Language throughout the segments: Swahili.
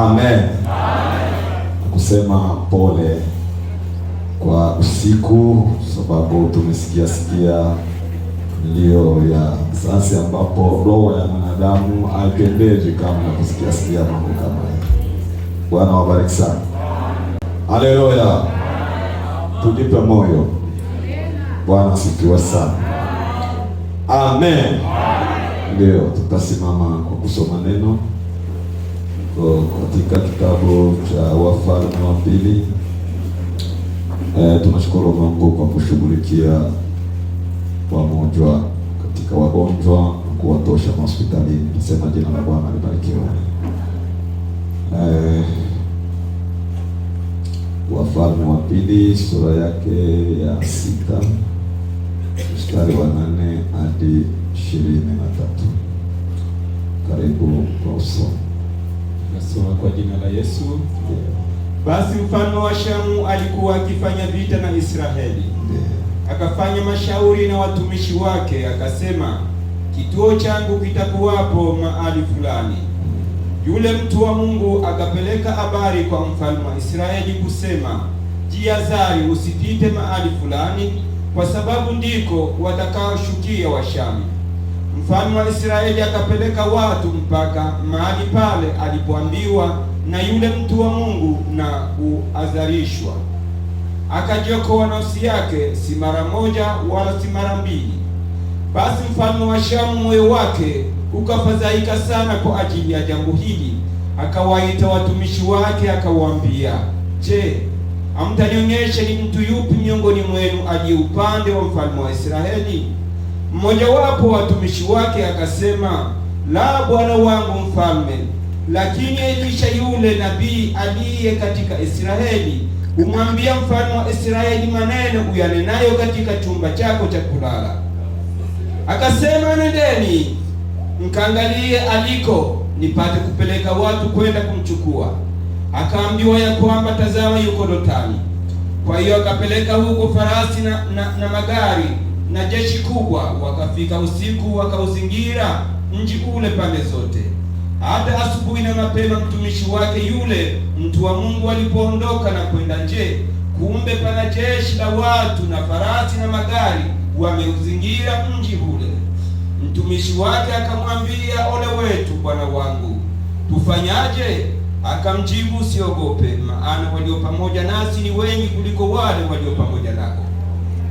Amen. Kusema pole kwa usiku, sababu tumesikia milio ya risasi, ambapo roho ya mwanadamu haipendezi kama kusikia mambo kama haya. Bwana wabariki sana. Haleluya. Tujipe moyo. Bwana asifiwe sana. Amen. Ndio tutasimama kwa kusoma neno katika kitabu cha Wafalme wa Pili. Tunashukuru Mungu kwa kushughulikia wagonjwa katika wagonjwa na kuwatosha hospitalini. Nasema jina la Bwana libarikiwe. Wafalme wa Pili sura yake ya 6 mstari wa 8 hadi 23. Karibu kwa usomi. Nasoma kwa jina la Yesu. Basi mfalme wa Shamu alikuwa akifanya vita na Israeli. Akafanya mashauri na watumishi wake, akasema, kituo changu kitakuwapo mahali fulani. Yule mtu wa Mungu akapeleka habari kwa mfalme wa Israeli kusema, jihadhari, usipite mahali fulani, kwa sababu ndiko watakaoshukia Washamu. Mfalme wa Israeli akapeleka watu mpaka mahali pale alipoambiwa na yule mtu wa Mungu na kuadharishwa. Akajiokoa nafsi yake, si mara moja wala si mara mbili. Basi mfalme wa Shamu moyo wake ukafadhaika sana kwa ajili ya jambo hili. Akawaita watumishi wake akawaambia, je, hamtanionyesha ni mtu yupi miongoni mwenu aliye upande wa mfalme wa Israeli? Mmojawapo watumishi wake akasema, la, bwana wangu mfalme, lakini Elisha yule nabii aliye katika Israeli humwambia mfalme wa Israeli maneno uyanenayo katika chumba chako cha kulala. Akasema, nendeni mkaangalie aliko, nipate kupeleka watu kwenda kumchukua. Akaambiwa ya kwamba tazama, yuko Dotani. Kwa hiyo akapeleka huko farasi na magari na jeshi kubwa. Wakafika usiku, wakauzingira mji ule pande zote. Hata asubuhi na mapema mtumishi wake yule mtu wa Mungu alipoondoka na kwenda nje, kumbe pana jeshi la watu na farasi na magari wameuzingira mji ule. Mtumishi wake akamwambia, ole wetu bwana wangu, tufanyaje? Akamjibu, usiogope, maana walio pamoja nasi ni wengi kuliko wale walio pamoja nako.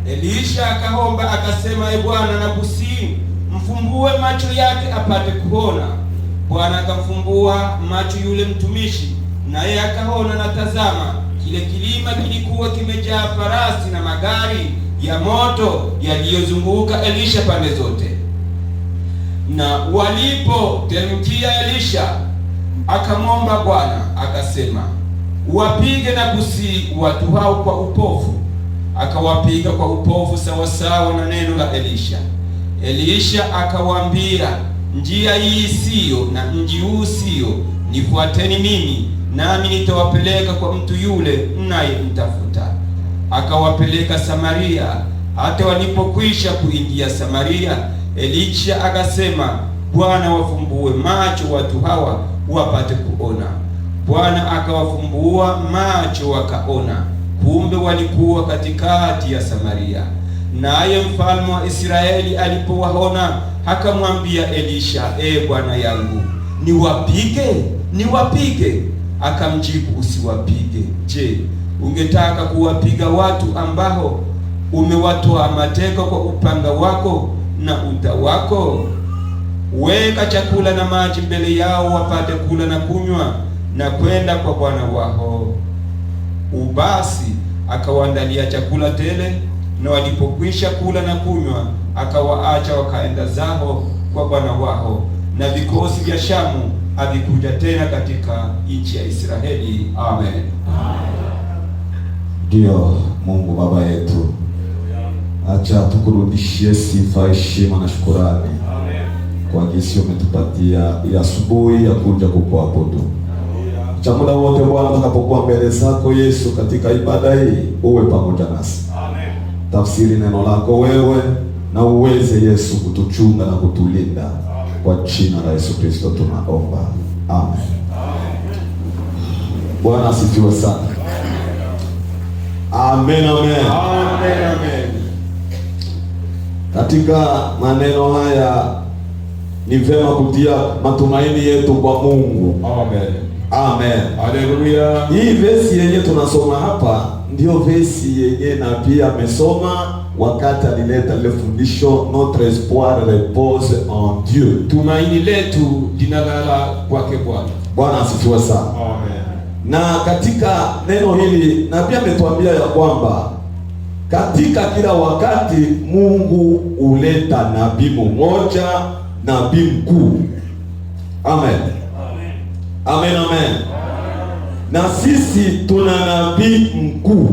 Elisha akaomba akasema, Bwana, nakusihi mfumbue macho yake apate kuona. Bwana akamfumbua macho yule mtumishi, naye akaona, na tazama, kile kilima kilikuwa kimejaa farasi na magari ya moto yaliyozunguka Elisha pande zote. Na walipoteremkia Elisha, akamwomba Bwana akasema, wapige na kusi watu hao kwa upofu. Akawapiga kwa upofu sawasawa na neno la Elisha. Elisha akawaambia, njia hii siyo na mji huu siyo, nifuateni mimi, nami nitawapeleka kwa mtu yule mnayemtafuta. Akawapeleka Samaria. Hata walipokwisha kuingia Samaria, Elisha akasema, Bwana, wafumbue macho watu hawa wapate kuona. Bwana akawafumbua macho wakaona, kumbe walikuwa katikati ya Samaria. Naye mfalme wa Israeli alipowaona akamwambia Elisha, bwana yangu, niwapige? Akamjibu, usiwapige. Je, ungetaka kuwapiga watu ambao umewatoa mateka kwa upanga wako na uta wako? Weka chakula na maji mbele yao, wapate kula na kunywa na kwenda kwa bwana wao. Ubasi akawaandalia chakula tele, na walipokwisha kula na kunywa, akawaacha wakaenda zao kwa bwana wao, na vikosi vya Shamu havikuja tena katika nchi ya Israeli. Amen. Ndio Mungu Baba yetu, acha tukurudishie sifa, heshima na shukurani kwa jinsi umetupatia ya asubuhi ya kuja kukuabudu. Cha muda wote Bwana, tutakapokuwa mbele zako Yesu katika ibada hii, uwe pamoja nasi. Amen. Tafsiri neno lako wewe, na uweze Yesu kutuchunga na kutulinda. Amen. Kwa jina la Yesu Kristo tunaomba. Amen. Amen. Bwana asifiwe sana. Amen, amen. Amen, amen. Katika maneno haya ni vema kutia matumaini yetu kwa Mungu. Amen. Amen. Haleluya. Hii vesi yenye tunasoma hapa ndio vesi yenye nabii amesoma wakati alileta ile fundisho, notre espoir repose en Dieu. Tumaini letu linalala kwake Bwana. Bwana asifiwe sana. Amen. Na katika neno hili nabii ametuambia ya kwamba katika kila wakati Mungu huleta nabii mmoja, nabii mkuu. Amen. Amen, amen. Na sisi tuna nabii mkuu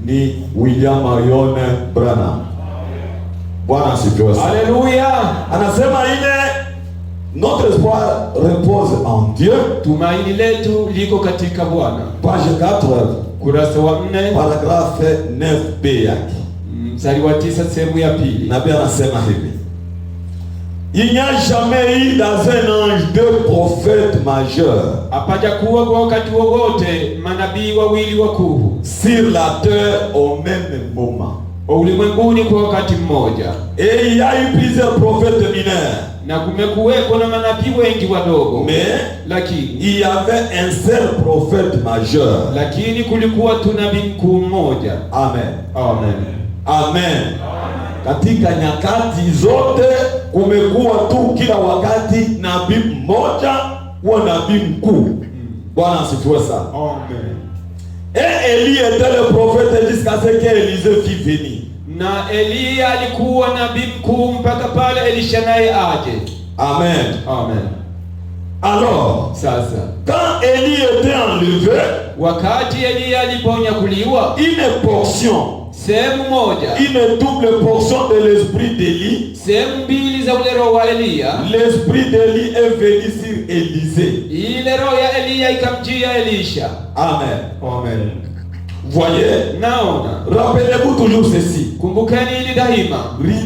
ni William Marion Branham. Bwana asifiwe sana. Haleluya. Anasema ile notre espoir repose en Dieu. Tumaini letu liko katika Bwana. Page 4, kurasa wa 4, paragrafe 9b yake. Mstari wa 9 sehemu ya pili. Nabii anasema hivi: il n'y a jamais eu dans un ange deux prophètes majeurs. Hapaja kuwa kwa wakati wowote manabii wawili wakuu sur la terre au même moment. Ulimwenguni kwa wakati mmoja. Et il y a eu plusieurs prophètes mineurs. Na kumekuweko na manabii wengi wadogo. Mais lakini il y avait un seul prophète majeur. Lakini kulikuwa tu nabii mkuu mmoja. Amen. Amen. Amen. Katika nyakati zote kumekuwa tu kila wakati nabii mmoja wa nabii mkuu. Bwana asifiwe sana. Amen. Et Élie était le prophète jusqu'à ce qu'Élisée fût venu. Na Elia alikuwa nabii mkuu mpaka pale Elisha naye aje. Amen. Amen. Alors, sasa quand Élie était enlevé, wakati Elia aliponyakuliwa, une portion, sehemu moja, une double portion de l'esprit d'Élie, sehemu mbili za ule roho wa Elia, l'esprit d'Élie est venu sur Élisée. Ile roho ya Elia ikamjia Elisha. Amen. Amen. Voyez, naona, rappelez-vous toujours ceci. Kumbukeni hili daima.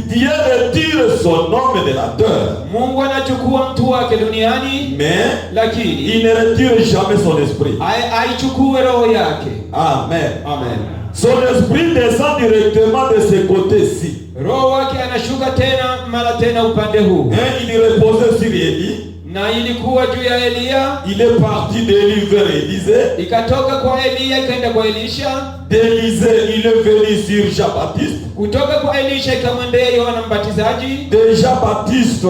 Dieu retire son homme de la terre. Mungu anachukua mtu wake duniani, mais lakini il ne retire jamais son esprit. Aichukue roho yake. Amen. Amen. Son esprit descend directement de ce côté-ci. Roho wake anashuka tena mara tena upande huu. Il reposait sur Élie. Na ilikuwa juu ya Elia. Il est parti d'Élie vers Élisée. Ikatoka kwa Elia ikaenda kwa Elisha. D'Élisée il est venu sur Jean-Baptiste. Kutoka kwa Elisha ikamwendea Yohana Mbatizaji. De Jean-Baptiste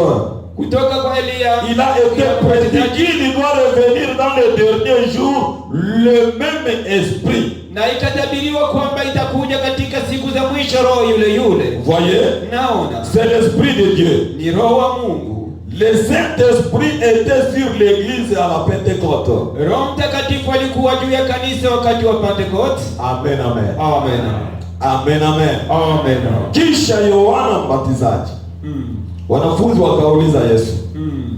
kutoka kwa Elia il a été prédit qu'il doit revenir dans les derniers jours le même esprit. Na itatabiriwa kwamba itakuja katika siku za mwisho roho yule yule. Voyez, naona, c'est l'esprit de Dieu. Ni roho wa Mungu. Le Saint-Esprit était sur l'église à la Pentecôte. Roho Mtakatifu alikuwa juu ya kanisa wakati wa Pentecost. Amen, amen. Amen. Amen, amen. Amen. Kisha Yohana Mbatizaji. Wanafunzi wakauliza Yesu.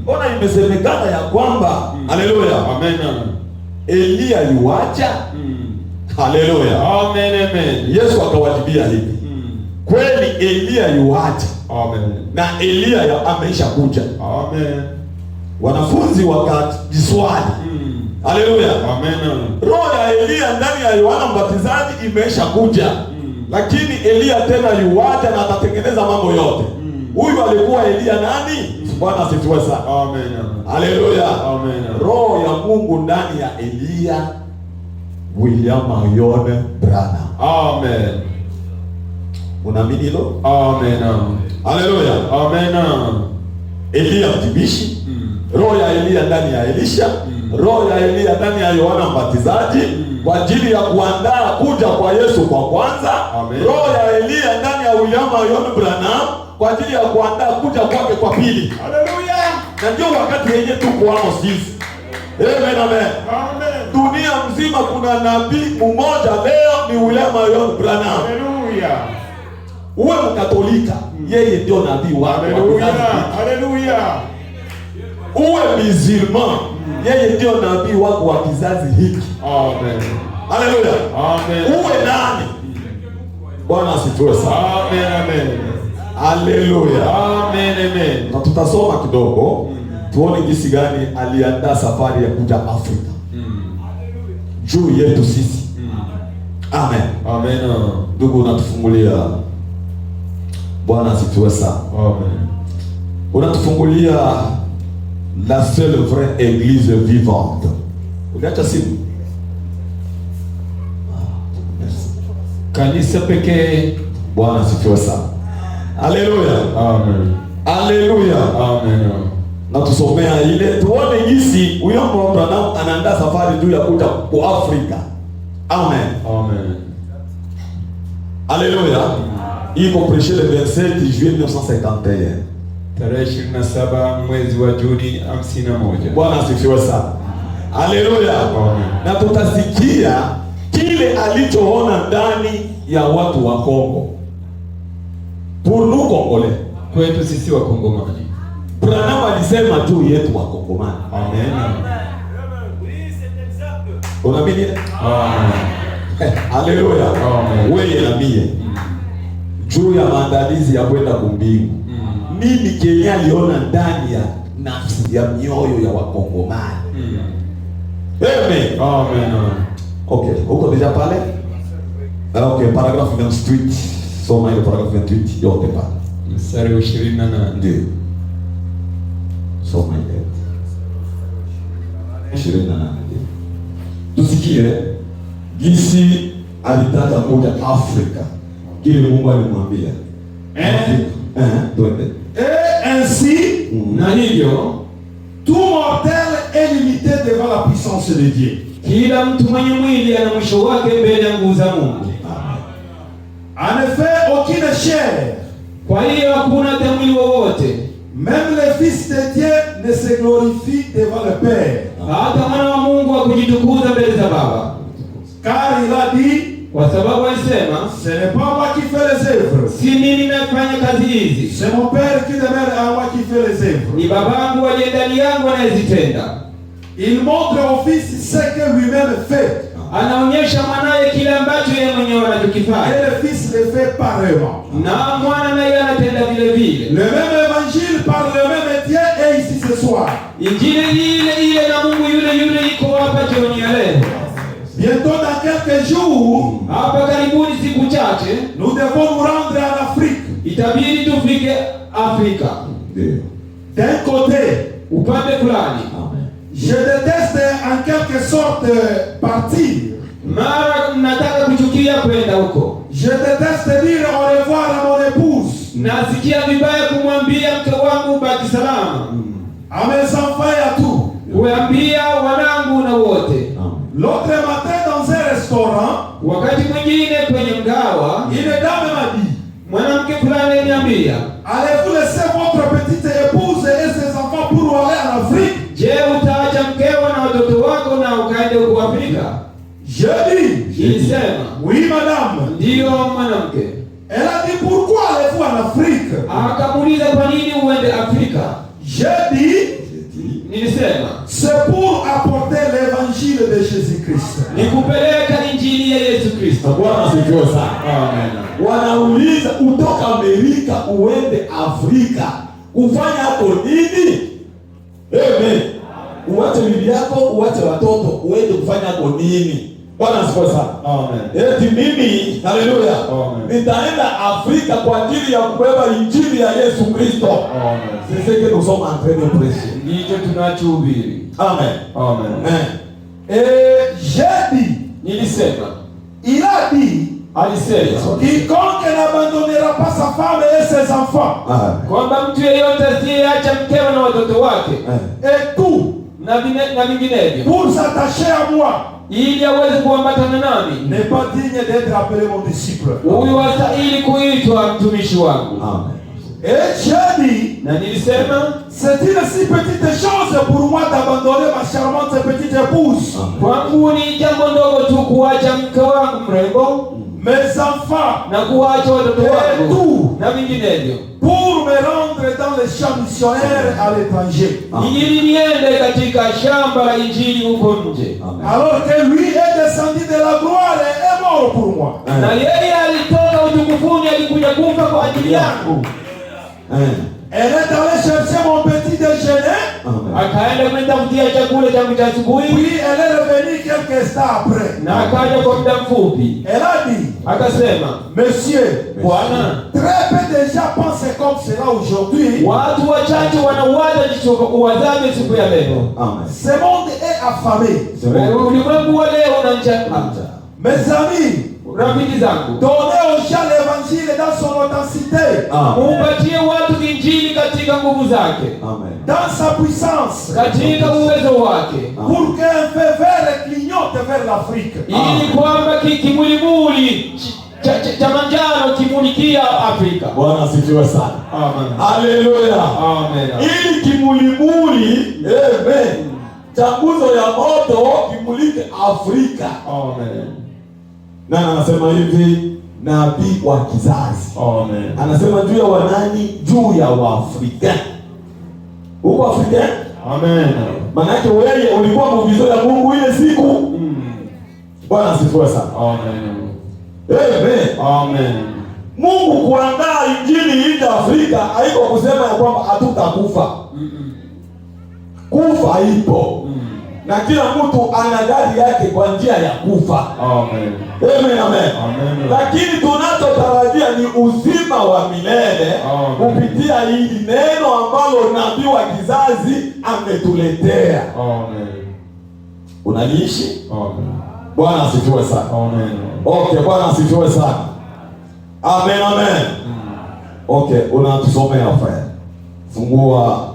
Mbona imesemekana ya kwamba haleluya. Amen. Elia yuacha? Haleluya. Amen, amen. Yesu akawajibia hivi. Kweli Elia yuacha. Amen. Na Elia ameisha kuja. Amen. Wanafunzi wakajiswali. Haleluya. Amen. Roho ya Elia ndani ya Yohana Mbatizaji imeisha kuja. Lakini Elia tena yuacha na atatengeneza mambo yote. Huyu alikuwa Elia nani? Bwana asifiwe sana. Amen. Haleluya. Amen. Roho ya Mungu ndani ya Elia, William Marion Branham. Amen. Unaamini hilo? Amen. Haleluya. Amen. Elia mtumishi, roho ya Elia ndani ya Elisha, roho ya Elia ndani ya Yohana Mbatizaji kwa ajili ya kuandaa kuja kwa Yesu kwa kwanza. Amen. Roho ya Elia ndani ya William Marion Branham kwa ajili ya kuandaa kuja kwake kwa pili. Haleluya. Na ndio wakati yenyewe tuko hapo sisi. Amen, amen. Amen. Dunia mzima kuna nabii mmoja leo ni William Marion Branham. Haleluya. Uwe Mkatolika, yeye ndio nabii wako. Haleluya. Haleluya. Uwe Musulman, yeye ndio nabii wako wa kizazi hiki. Amen. Haleluya. Amen. Uwe nani? Bwana asifiwe sana. Amen, amen. Haleluya. Amen, amen. Na tutasoma kidogo tuone jinsi gani aliandaa safari ya kuja Afrika. juu yetu sisi. Amen. Amen. Ndugu, unatufungulia. Bwana asifiwe sana. Amen. Unatufungulia la seule vraie église vivante. Uliacha simu? Kanisa pekee. Bwana asifiwe sana. Haleluya. Amen. Haleluya. Amen. Na tusomea ile tuone jinsi huyo Branham anaandaa safari juu ya kuja kwa Afrika. Amen. Amen. Haleluya. Iko prêché le 27 juillet 1951. Tarehe 27 mwezi wa Juni 51. Bwana asifiwe sana. Haleluya. Amen. Na tutasikia kile alichoona ndani ya watu wa Kongo. Pour nous Congolais. Kwetu sisi wa Kongomani. Branham alisema juu yetu wa Kongomani. Amen. Unaamini? Amen. Haleluya. Amen. Wewe na mie. Juu ya maandalizi ya kwenda kumbingu. Nini Kenya aliona ndani ya nafsi ya mioyo ya Wakongomani? Amen. Amen. Okay, uko deja pale? Okay, paragraph 28. Soma ile paragraph 28 yote pale. Mstari wa 28. Ndio. Soma ile. 28. Tusikie jinsi alitaka kuja Afrika. Kile Mungu alimwambia. Twende. Et ainsi, Na hivyo tout mortel est limité devant la puissance de Dieu. kila mtu mwenye mwili ana mwisho wake mbele ya nguvu za Mungu. En effet, aucune chair, Kwa hiyo hakuna hata mwili wowote, même le Fils de Dieu, ne se glorifie devant le Père. hata mwana wa Mungu hakujitukuza mbele za Baba, Car il a dit, kwa sababu alisema, ce n'est pas moi qui fais les œuvres, si mimi nafanya kazi hizi, c'est mon Père qui demeure en moi qui fait les œuvres. ni Babangu aliye ndani yangu anayezitenda. Il montre au Fils ce que lui-même fait. Anaonyesha mwanaye kile ambacho yeye mwenyewe anachokifanya, Et le Fils le fait pareillement. na mwana naye anatenda vile vile. Le même évangile par le même Dieu est ici ce soir. Injili ile ile na Mungu yule yule iko hapa jioni ya leo. Bientôt dans quelques jours, Hapa karibuni siku chache nous devons nous rendre en Afrique. itabidi tufike Afrika. Ndio. D'un côté, Upande fulani, je déteste en quelque sorte partir. mara nataka kuchukia kwenda huko. Je déteste dire au revoir à mon épouse, Nasikia vibaya kumwambia mke wangu baki salama, à mes enfants et à tout. kuambia wanangu na wote. L'autre matin dans un restaurant, Wakati mwingine kwenye mgawa, une dame m'a dit, mwanamke fulani aliniambia, allez-vous laisser votre petite épouse et ses enfants pour aller en Afrique? je, utaacha mkeo na watoto wako na ukaende huko Afrika? Je dis, Nilisema, oui madame. ndiyo mwanamke. Elle a dit, pourquoi allez-vous en Afrique? Akamuuliza, kwa nini uende Afrika? Je dis, Nilisema, c'est pour apporter l'évangile de Jésus-Christ. ni kupeleka injili ya Yesu Kristo. Bwana asifiwe sana. Amen. Wanauliza utoka Amerika uende Afrika kufanya hapo nini? Amen. Uache bibi yako, uache watoto, uende kufanya hapo nini? Bwana asifiwe sana. Amen. Eti mimi, haleluya, Amen. nitaenda Afrika kwa ajili ya kubeba injili ya Yesu Kristo. Amen. C'est ce que nous sommes en train de prêcher. Ndicho tunachohubiri. Amen. Amen. Amen. Et j'ai dit, Nilisema, il a dit, alisema quiconque n'abandonnera pas sa femme et ses enfants, kwamba mtu yeyote asiyeacha mkewe na watoto wake et tout, na vinginevyo pour s'attacher à moi, ili aweze kuambatana nami, n'est pas digne d'être appelé mon disciple. huyu wastahili kuitwa mtumishi wangu. Amen. Et j'ai dit, Na nilisema, c'est une si petite chose pour moi d'abandonner ma charmante petite épouse, kwangu ni jambo ndogo tu kuacha mke wangu mrembo mes enfants, na kuacha watoto wangu na vinginevyo, pour me rendre dans les champs missionnaires à l'étranger. ili niende katika shamba la injili huko nje. Alors que lui est descendu de la gloire et est mort pour moi. Na yeye alitoka utukufuni, alikuja kufa kwa ajili yangu. Elle est allée chercher mon petit déjeuner. Amen. Akaenda kumtafutia chakula changu cha asubuhi. Puis elle est revenue quelques instants après. Na akaja kwa muda mfupi. Elle a dit, Akasema, monsieur, Bwana, très peu de gens pensent comme cela aujourd'hui. watu wachache wanawaza uwazavyo siku ya leo. Amen. Ce monde est affamé. C'est bon. Ulimwengu wa leo una njaa. Mes amis, Rafiki zangu, donnez aux gens l'évangile dans son authenticité, Amen. upatie watu injili katika nguvu zake, Amen. dans sa puissance, katika uwezo wake, pour qu'un feu vert clignote vers l'Afrique. ili kwamba kimulimuli cha manjano kimulikia Afrika. Bwana asifiwe sana. Amen. Haleluya. Amen. Ili kimulimuli, amen, cha nguzo ya moto kimulike Afrika. Amen. Na anasema hivi, nabii wa kizazi. Amen. Anasema juu ya wanani? Juu ya Waafrika. Uko Afrika? Amen. Maana yake wewe ulikuwa muujiza ya Mungu ile siku. Bwana asifiwe sana. Amen. Amen. Amen. Mungu kuandaa injili hii Afrika haiko kusema ya kwamba hatutakufa. Kufa ipo. Na kila mtu ana gari yake kwa njia ya kufa. Amen. Amen, amen. Amen. Lakini tunachotarajia ni uzima wa milele kupitia hili neno ambalo nabii wa kizazi ametuletea. Amen. Unaliishi? Amen. Bwana asifiwe sana. Amen. Okay, Bwana asifiwe sana. Amen, amen. Okay, unatusomea frère. Fungua,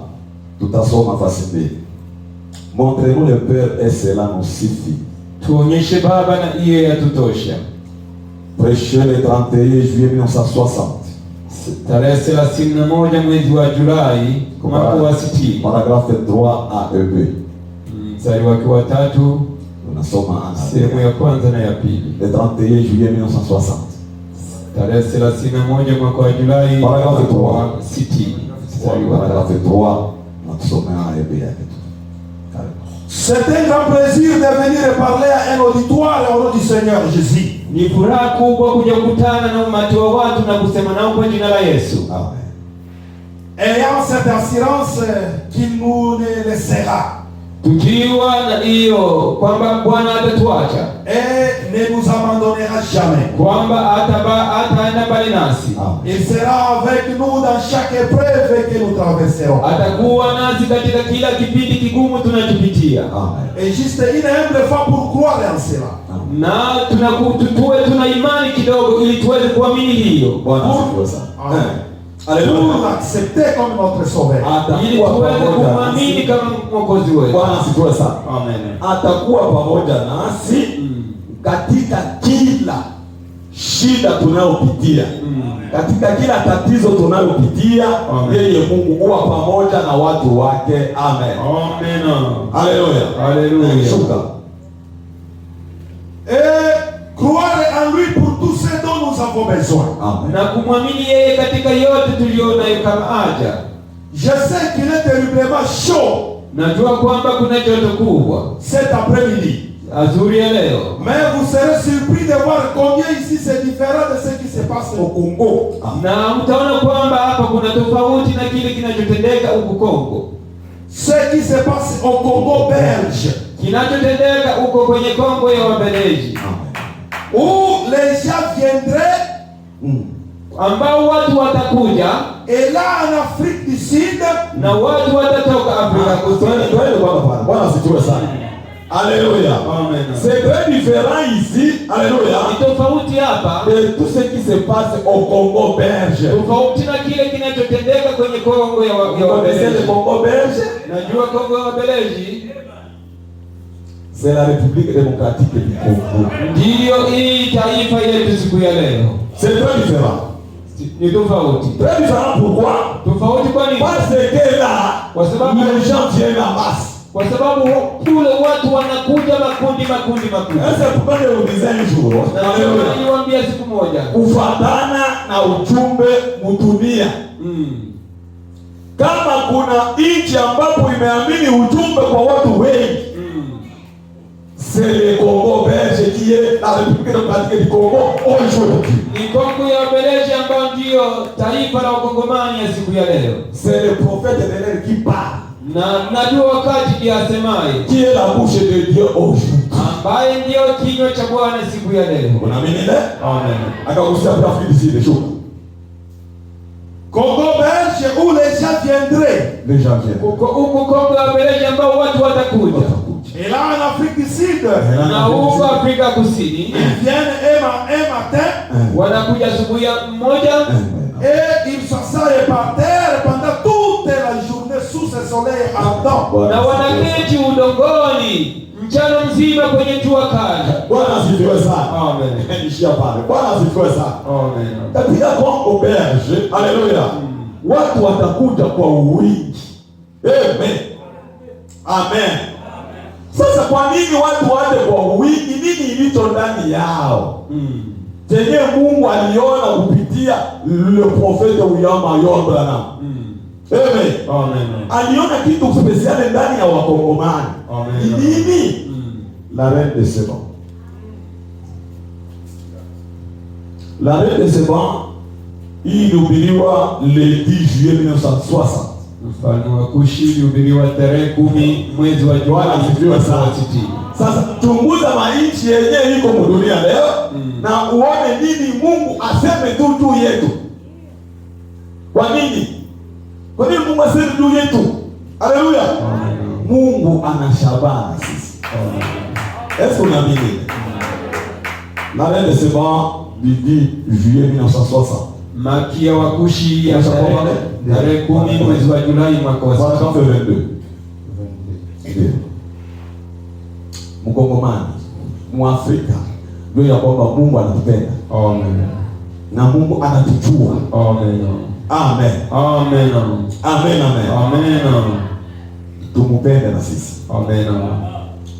tutasoma fasi mbili. Montrez-nous le Père et cela nous suffit. Tuonyeshe Baba na hiyo yatutosha. Prêché le 31 juillet 1960. Tarehe 31 mwezi wa Julai mwaka wa 60. Paragraphe 3 à et B. Mstari wake wa 3, Unasoma sehemu ya kwanza na ya pili. le 31 juillet 1960. Tarehe 31 mwaka wa Julai Paragraphe 3. 60. Mstari wa Paragraphe 3 natusomea A et B yake tu. C'est un grand plaisir de venir parler à un auditoire au nom du Seigneur Jésus. Ni furaha kubwa kuja kukutana na umati wa watu na kusema nao kwa jina la Yesu. Amen. Ayant cette assurance qu'il nous ne laissera. Tukiwa na hiyo kwamba Bwana atatuacha Et ne nous abandonnera jamais. kwamba ataenda mbali nasi. Il sera avec nous dans chaque épreuve que nous traverserons. Atakuwa nasi katika kila kipindi kigumu tunachopitia. Et juste une humble foi pour croire en cela. Na tuna imani kidogo ili tuweze kuamini hiyo. Bwana asifiwe sana. Pour l'accepter comme notre sauveur. Ili tuweze kumwamini kama mwokozi wetu. Bwana asifiwe sana. Amen. Atakuwa pamoja nasi katika kila shida tunayopitia. Katika kila tatizo tunayopitia, yeye Mungu huwa pamoja na watu wake. Amen. Amen. Haleluya. Haleluya. Shuka. Et croire en lui pour tout ce dont nous avons besoin. Amen. Na kumwamini yeye katika yote tulionayo kama haja. Je sais qu'il est terriblement chaud. Najua kwamba kuna joto kubwa Cet après-midi. azuri ya leo. Mais vous serez surpris de voir combien ici c'est différent de ce qui se passe au Congo. Na mtaona kwamba hapa kuna tofauti na kile kinachotendeka huko Kongo. Ce qui se passe au Congo belge. Kinachotendeka huko kwenye Kongo ya Wabeleji. Où les gens viendraient. Ambao watu watakuja. Et là en Afrique du Sud. Na watu watatoka Afrika Kusini. Bwana asifiwe sana. Alléluia. Amen. C'est très différent ici. Alléluia. Ni tofauti hapa de tout ce qui se passe au Congo belge. Tofauti na kile kinachotendeka kwenye Kongo ya Wabeleji. Le Congo belge. Najua Kongo ya Wabeleji. C'est la République démocratique du Congo. Ndiyo hii taifa yetu siku ya leo. C'est très différent. Ni tofauti. Très différent pourquoi? Tofauti kwa nini? Parce que là, Kwa sababu les gens viennent en masse. Kwa sababu kule watu wanakuja makundi. Est-ce que pourquoi je vous disais un jour? Na niliwaambia siku moja. Kufuatana na ujumbe mudunia. Kama kuna nchi ambapo imeamini ujumbe kwa watu wengi, c'est le Congo belge qui qui est la République démocratique du Congo aujourd'hui. Ni Kongo ya Ubeleji ambayo ndio taifa la Wakongomani ya siku ya leo. C'est le prophète Daniel qui parle. Na najua wakati ndiye asemaye. Qui est la bouche de Dieu aujourd'hui. Ambaye ndio kinywa cha Bwana siku ya leo. Unaamini le? Amen. Akagusia kwa Afrika d'ici les jours. Congo belge où les gens viendraient. Les gens viennent. Huko Kongo ya Ubeleji ambao watu watakuja. Et là en Afrique du Sud. Na huko Afrika Kusini. Ils viennent un matin. Wanakuja asubuhi moja. Et ils s'assoient par terre pendant toute la journée sous ce soleil ardent. Na wanaketi udongoni mchana mzima kwenye jua kali. Bwana asifiwe sana. Amen. Nishia pale. Bwana asifiwe sana. Amen. Katika Congo belge, haleluya. Watu watakuja kwa wingi. Amen. Amen. Sasa kwa nini watu waje kwa wingi? Nini ilicho ndani yao? Tenye Mungu aliona kupitia le prophète William Ayon Branham. Amen. Amen. Aliona kitu spesiali ndani ya Wakongomani. Amen. Nini? La reine de Seba. La reine de Seba ilihubiriwa le 10 juillet 1960. Mfalme wa Kushi ilihubiriwa tarehe 10 mwezi wa Julai 1960. Sasa chunguza maisha yenyewe iko dunia leo na uone nini Mungu aseme tu juu yetu. Kwa nini? Kwa nini Mungu aseme juu yetu? Haleluya. Mungu anashabana sisi. Est-ce qu'on a mis? La reine de Seba du 10 juillet 1960. Malkia wa Kushi ya tarehe 10 mwezi wa Julai mwaka wa 22. Mkongomani, Mwafrika, ndio ya kwamba Mungu anatupenda. Amen. Na Mungu anatujua. Amen. Amen. Amen. Amen. Amen. Amen. Tumupende na sisi. Amen.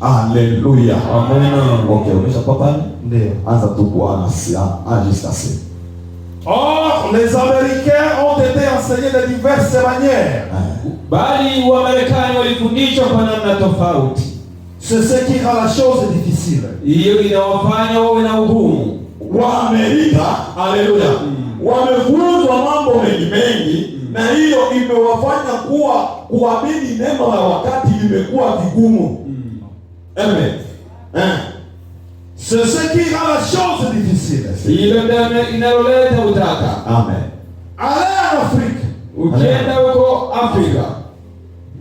Alléluia. Amen. Okay, umeshapata pale? Ndio. Anza tu kuana ajustation. Or, les Américains ont été enseignés de diverses manières. Bali wa Marekani walifundishwa kwa namna tofauti. C'est ce qui rend la chose difficile. Hiyo inawafanya wawe na ugumu. Wa Amerika, haleluya, wamefunzwa mambo mengi na hiyo imewafanya kuamini neno la wakati limekuwa vigumu. Amen. C'est ce qui rend la chose difficile. Hilo ndio inaloleta utata. Amen. Allez en Afrique. Ukienda huko Afrika,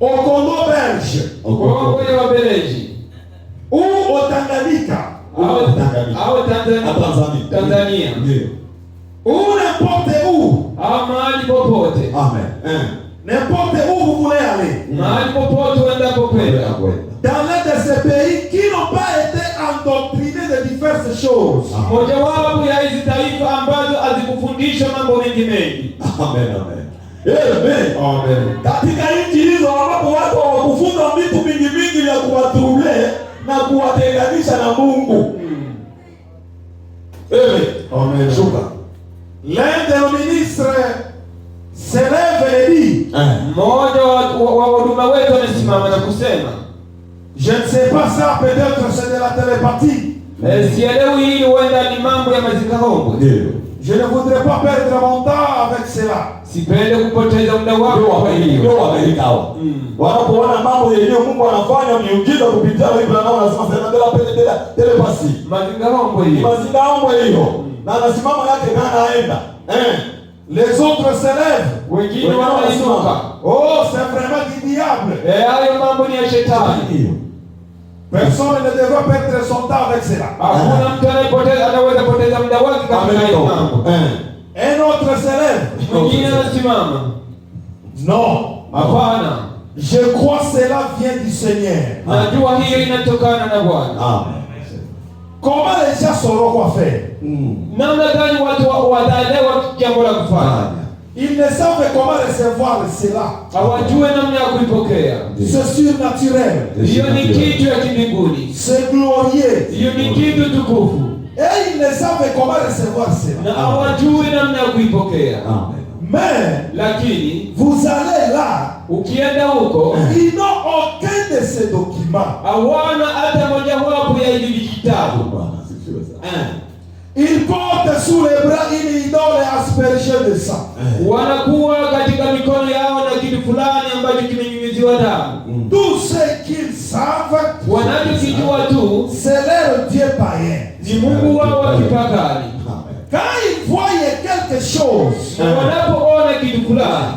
au Congo belge, Kongo ya Ubeleji, ou au Tanganyika, au Tanzania, ou n'importe où, mahali popote. Amen. N'importe où vous voulez aller. Mahali popote uendapo kwenda. Dans l'un de ces pays qui n'ont pas été endoctrinés de diverses choses. Mojawapo ya hizi taifa ambazo hazikufundishwa mambo mengi. Amen. Amen. Amen. Amen. Katika nchi hizo ambapo watu hawakufunza vitu vingi vya kuwatrouble na kuwatenganisha na Mungu. Amen. Amen. Shuka. L'un de nos ministres se lève et dit, mmoja wa huduma wetu amesimama na kusema, je ne sais pas ça, peut-être c'est de la télépathie. Sielewi hili huenda ni mambo ya mazikaombo. Je ne voudrais pas perdre mon temps avec cela. Sipende kupoteza muda wangu kwa hiyo. Ndio Amerika hao. Wanapoona mambo yenyewe Mungu anafanya miujiza kupitia Ibrahim, anasema sema de la telepasi. Mazikaombo hiyo. Mazikaombo hiyo. Na anasimama yake na anaenda. Les autres se lèvent. Wengine wanainuka. Oh, c'est vraiment du diable. Hayo mambo ni ya shetani. Personne ne devrait perdre son temps avec cela. Hakuna mtu anaweza poteza muda wake katika hiyo mambo. Un autre se lève. Mwingine anasimama. Non. Hapana. Je crois que cela vient du Seigneur. Najua hiyo inatokana na Bwana. Comment les gens sauront quoi faire? Namna gani watu wataelewa jambo la kufanya? Ils ne savent comment recevoir cela. Hawajue namna ya kuipokea. C'est surnaturel. Hiyo ni kitu ya mbinguni. C'est glorieux. Hiyo ni kitu tukufu. Et ils ne savent comment recevoir cela. Na hawajue namna ya kuipokea. Mais lakini vous allez là, ukienda huko, ils n'ont aucun de ces documents. hawana hata mojawapo ya hivi vitabu. Ils portent sous les bras une idole aspergée de sang. Wanakuwa katika mikono yao na kitu fulani ambacho kimenyunyiziwa damu. Tout ce qu'ils savent, wanachokijua tu, c'est leur Dieu païen. ni Mungu wao wa kipagani. Quand ils voient quelque chose, na wanapoona kitu fulani,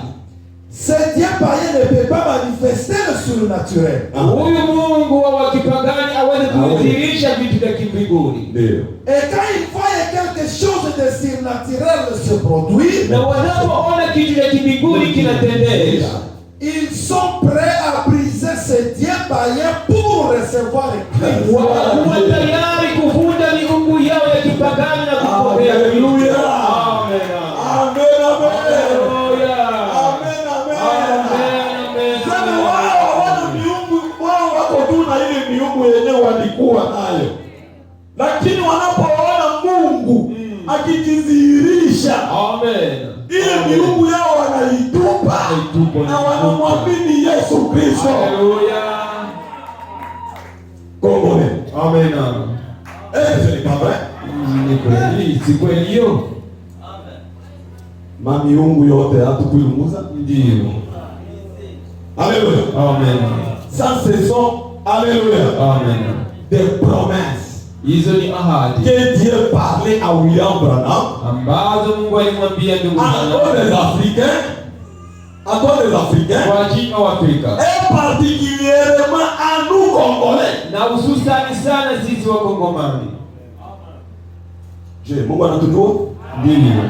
ce Dieu païen ne peut pas manifester le surnaturel. Huyu Mungu wa kipagani hawezi kudhihirisha vitu vya kimbinguni. Et quand ils voient quelque chose de surnaturel se produire, na wanapoona kitu cha kimbinguni kinatendeka, ils sont prêts à briser ce Dieu païen pour recevoir le Christ. wanakuwa tayari kuvunja miungu yao ya kipagani na kupokea. Haleluya. Amen. Amen, amen. Haleluya. Amen, amen. Amen. Sasa wao wana miungu, wao wako tu na ile miungu yenyewe walikuwa nayo. Lakini wanapoona Mungu akijidhihirisha, Amen, ile miungu yao wanaitupa na wanamwamini Yesu Kristo. Haleluya. Kongole. Amen. C'est pas vrai? Ni kweli, si kweli hiyo? Miungu yote hatukuiunguza. Ndio. Alléluia. Amen. Ça ce sont, alléluia, Amen. des promesses Hizo ni ahadi que Dieu parlait à William Branham, ambazo Mungu alimwambia ndugu à tous les Africains, à tous les Africains, kwa ajili ya Afrika, et particulièrement à nous Congolais. na hususani sana sisi wa Kongomani. Je, Mungu anatujua? Ndio.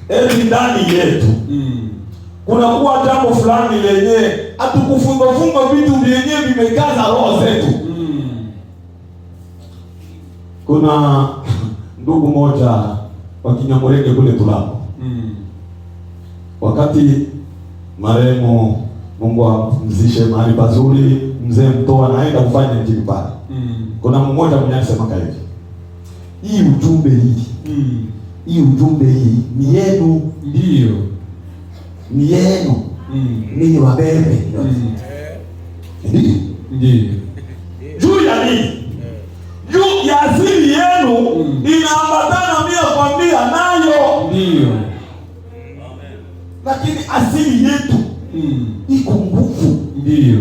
Eti ndani yetu kunakuwa jambo fulani lenye hatukufunga vitu vyenyewe vimekaza roho zetu. Kuna ndugu moja wa Kinyamulenge kule Tulapo. Wakati marehemu Mungu amzishe mahali pazuri, mzee Mtoa anaenda kufanya injili pale. Kuna mmoja mwenye alisema hivi, hii ujumbe hii ujumbe hii ni yenu. Ndio. Ni yenu. Ni wabebe. Ndio. Juu ya nini? Juu ya asili yenu inaambatana mia kwa mia nayo. Ndio. Lakini asili yetu iko nguvu. Ndio.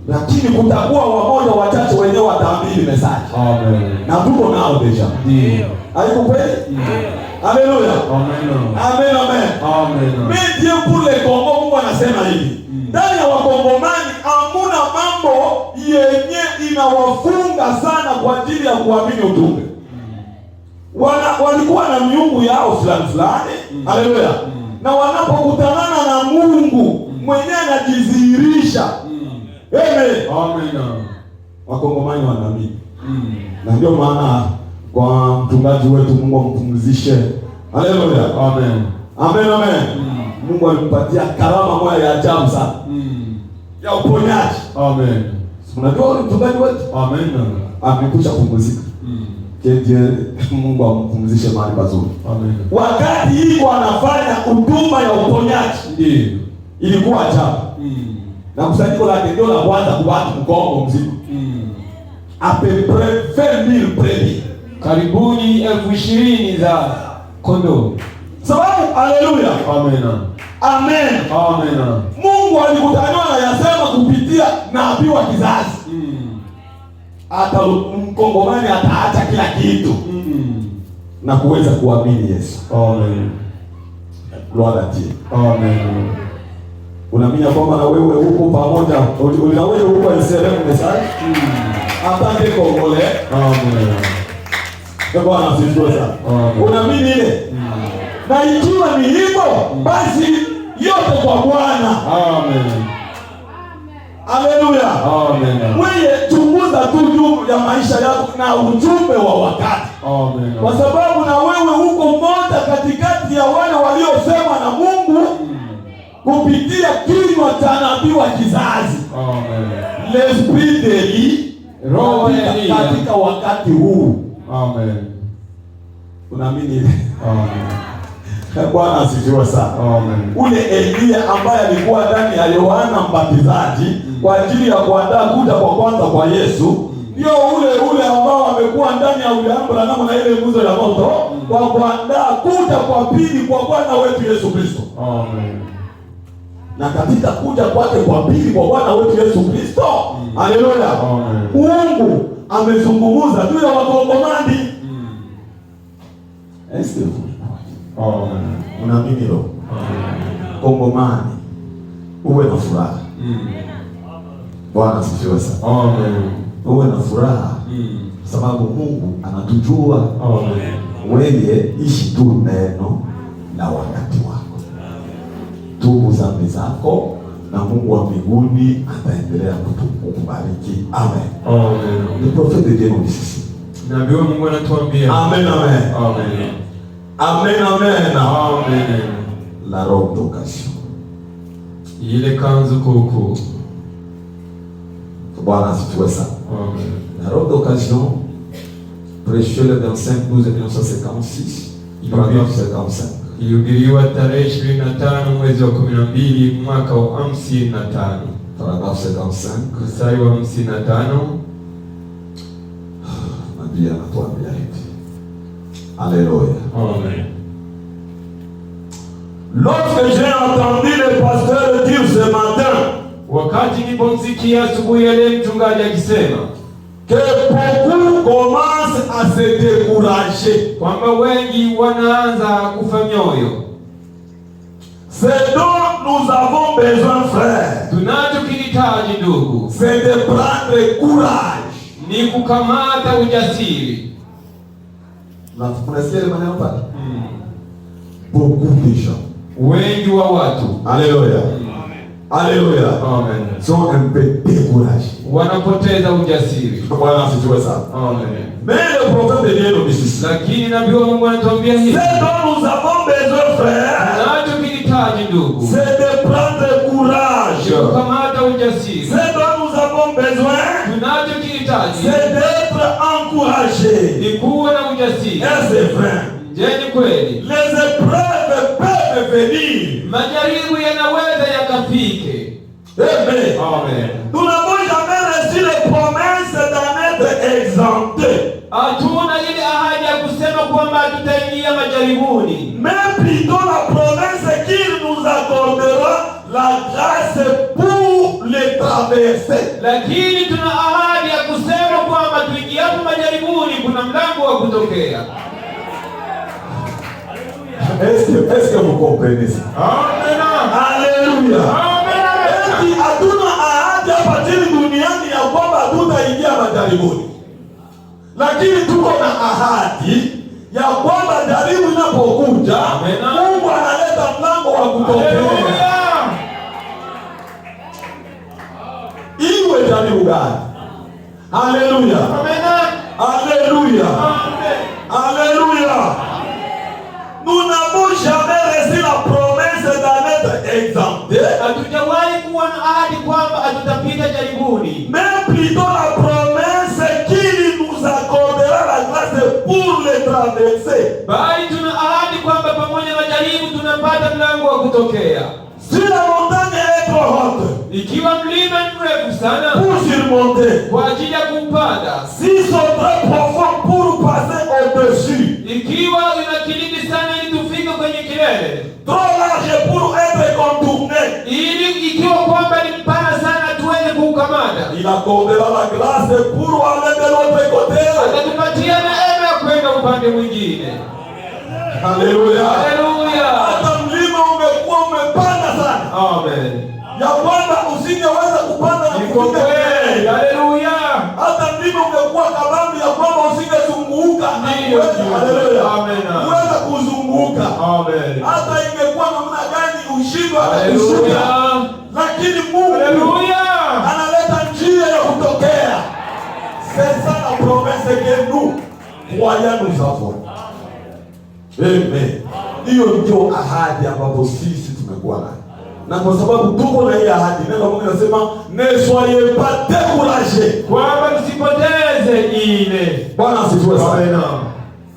Lakini kutakuwa wamoja wachache wenyewe wataamini message. Amen. Na tuko nao deja. Ndio. Haiko kweli? Haleluya. Amen. Amen, amen. Amen. Mais Dieu pour les Congo, Mungu anasema hivi. Ndani ya Wakongomani hamuna mambo yenye inawafunga sana kwa ajili ya kuamini ujumbe. Walikuwa na miungu yao fulani. Haleluya. Na wanapokutana na Mungu mwenyewe anajidhihirisha. Amen. Amen. Wakongomani wanaamini. Na ndio maana kwa mchungaji wetu Mungu ampumzishe. Haleluya. Amen. Amen, amen. Mungu alimpatia karama moja ya ajabu sana. Ya uponyaji. Amen. Unajua mchungaji wetu? Amen. Amekuja kupumzika. Keje Mungu ampumzishe mahali pazuri. Amen. Wakati hii anafanya huduma ya uponyaji. Ndio. Ilikuwa ajabu. Na kusanyiko lake ndio la kwanza kubaki Mkongo mzima. A peu près 20,000 brebis. Karibuni 20,000 za kondoo. Sababu haleluya. Amen. Amen. Amen. Mungu alikutaniwa na yasema kupitia nabii wa kizazi. Hata Mkongomani ataacha kila kitu na kuweza kuamini Yesu. Amen. Gloire à Dieu. Amen. Unaamini kwamba na wewe huko pamoja, na wewe huko Yerusalemu message? Atande Kongole. Amen. Bwana asifiwe sana. Unaamini ile? Na ikiwa ni hivyo, basi yote kwa Bwana. Amen. Haleluya. Amen. Wewe chunguza tu juu ya maisha yako na ujumbe wa wakati. Amen. Kwa sababu na wewe uko mmoja katikati ya wale waliosema na Mungu kupitia kinywa cha nabii wa kizazi. Amen. L'esprit de Elie, Roho ya Elia katika wakati huu. Amen. Unaamini ile? Amen. Bwana asifiwe sana. Amen. Ule Elia ambaye alikuwa ndani ya Yohana Mbatizaji kwa ajili ya kuandaa kuja kwa kwanza kwa Yesu, ndio ule ambao wamekuwa ndani ya ule Abrahamu na ile nguzo ya moto kwa kuandaa kuja kwa pili kwa Bwana wetu Yesu Kristo. Amen. Na katika kuja kwake kwa pili kwa Bwana wetu Yesu Kristo, haleluya, Mungu amezungumza juu ya wakongomani. Unaamini hilo? Kongomani uwe na furaha. Bwana asifiwe sana. Amen. Uwe na furaha sababu Mungu anatujua. Wewe ishi tu neno na wakati wako. Tubu dhambi zako na Mungu wa mbinguni ataendelea kukubariki. Amen. Amen. Le prophète de Dieu nous dit. Nabii wa Mungu anatuambia. Amen, amen. Amen. Amen, amen. Amen. La robe d'occasion. Ile kanzu kuku. Bwana asifiwe sana. Amen. La robe d'occasion, prêché le 25 12 1956, paragraphe 55. Ilihubiriwa tarehe 25 mwezi wa 12 mwaka wa 55. Paragraphe 55. Mstari wa 55. Nabii anatuambia hivi. Alléluia. Amen. Lorsque j'ai entendu le pasteur dire ce matin, Wakati nilipomsikia asubuhi ya leo mchungaji akisema que beaucoup commencent à se décourager, kwamba wengi wanaanza kufa mioyo, ce dont nous avons besoin, frère, tunachokihitaji ndugu c'est de prendre courage. ni kukamata ujasiri. Na tunasikia ile maneno pale. Beaucoup de gens, Wengi wa watu, alléluia, alléluia, amen, sont un peu découragés. wanapoteza ujasiri. Bwana asifiwe sana. Amen. Mais le prophète de Dieu nous dit ceci. Lakini nabii wa Mungu anatuambia hivi, Ce dont nous avons besoin, frère, tunachokihitaji ndugu c'est de prendre courage. ni kukamata ujasiri. Ce dont nous avons besoin, Tunachokihitaji c'est d'être encouragé. ni kuwa na ujasiri. Et c'est vrai. Je, ni kweli Les épreuves peuvent venir. majaribu yanaweza yakafike. Amen. Amen. Nous n'avons jamais reçu les promesses d'en être exemptés. Hatuna ile ahadi ya kusema kwamba tutaingia majaribuni, Mais plutôt la promesse qu'il nous accordera la grâce pour les traverser. lakini tuna ahadi ya kusema kwamba tuingiapo majaribuni kuna mlango wa kutokea. Est-ce que vous comprenez ça? Amen. Alléluia. Amen. Eti hatuna ahadi hapa chini duniani ya kwamba hatutaingia majaribuni, lakini tuko na ahadi ya kwamba jaribu inapokuja, Mungu analeta mlango wa kutokea. Iwe jaribu gani? Haleluya. Haleluya. Haleluya. Nous n'avons jamais reçu la promesse d'en être exempté. Hatujawahi kuwa na ahadi kwamba hatutapita jaribuni, Mais plutôt la promesse qu'il nous accordera la grâce pour les traverser. bali tuna ahadi kwamba pamoja na jaribu tunapata mlango wa kutokea. Si la montagne est trop haute, Ikiwa mlima ni mrefu sana pour surmonter. kwa ajili ya kuupanda, S'ils sont très profonds pour passer au-dessus. ikiwa ina kilindi sana ili tufike kwenye kilele, Trop large pour être contourné. ili ikiwa kwamba ni mpana sana tuweze kuukamata, Il accordera la grâce pour aller de l'autre côté. atatupatia neema ya kwenda upande mwingine. Alléluia. Haleluya. Hata mlima umekuwa umepanda sana, Amen. ya kwamba usingeweza kupanda na Iko kufika kweli. mbele. Haleluya. Hata mlima ungekuwa kabambi ya kwamba usingezunguka na Ndiyo, kuweza, ndiyo. haleluya, Amen. kuweza kuzunguka. Amen. Hata ingekuwa namna gani ushindwe hata kushuka, Haleluya. lakini Mungu Haleluya. analeta njia ya kutokea. C'est ça la promesse que nous croyants nous avons. Amen. Hiyo ndio ahadi ambapo sisi tumekuwa nayo, na kwa sababu tuko na hii ahadi, neno la Mungu linasema ne soyez pas découragés. Kwamba tusipoteze ile. Bwana asifiwe sana. Amen.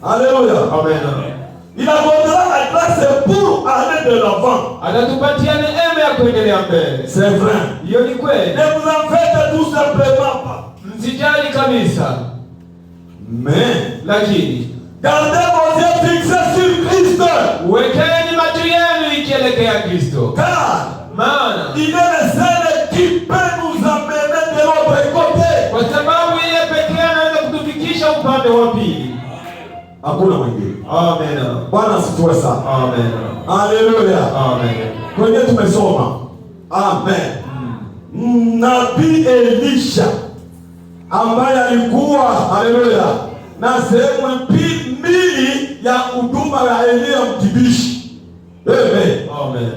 Alléluia. Amen. Il accordera la grâce pour aller de l'avant. Atatupatia neema ya kuendelea mbele. C'est vrai. Hiyo ni kweli. Ne vous en faites tout simplement pas. Msijali kabisa. kabisa. Mais Lakini gardez vos yeux fixés sur Christ. wekeni macho yenu ikielekea Kristo, Car maana il est le seul qui peut nous amener de l'autre côté. kwa sababu yeye pekee anaweza kutufikisha upande wa pili. Hakuna mwingine. Amen. Bwana asifiwe sana. Amen. Haleluya. Amen. Kwenye tumesoma. Amen. Nabii Elisha ambaye alikuwa haleluya na sehemu mbili ya huduma ya Elia mtibishi. Amen. Amen.